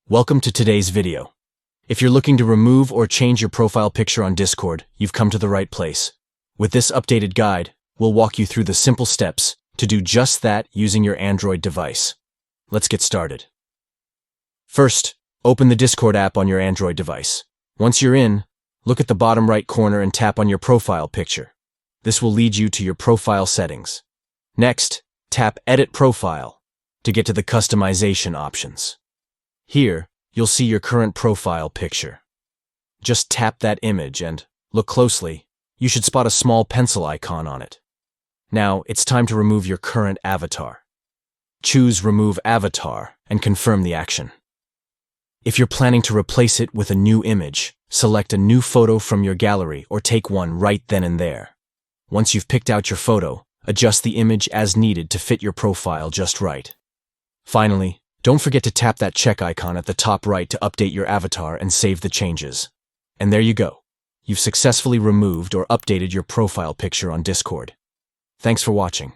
Welcome to today's video. If you're looking to remove or change your profile picture on Discord, you've come to the right place. With this updated guide, we'll walk you through the simple steps to do just that using your Android device. Let's get started. First, open the Discord app on your Android device. Once you're in, look at the bottom right corner and tap on your profile picture. This will lead you to your profile settings. Next, tap Edit Profile to get to the customization options. Here, you'll see your current profile picture. Just tap that image and, look closely, you should spot a small pencil icon on it. Now, it's time to remove your current avatar. Choose Remove Avatar and confirm the action. If you're planning to replace it with a new image, select a new photo from your gallery or take one right then and there. Once you've picked out your photo, adjust the image as needed to fit your profile just right. Finally, don't forget to tap that check icon at the top right to update your avatar and save the changes. And there you go. You've successfully removed or updated your profile picture on Discord. Thanks for watching.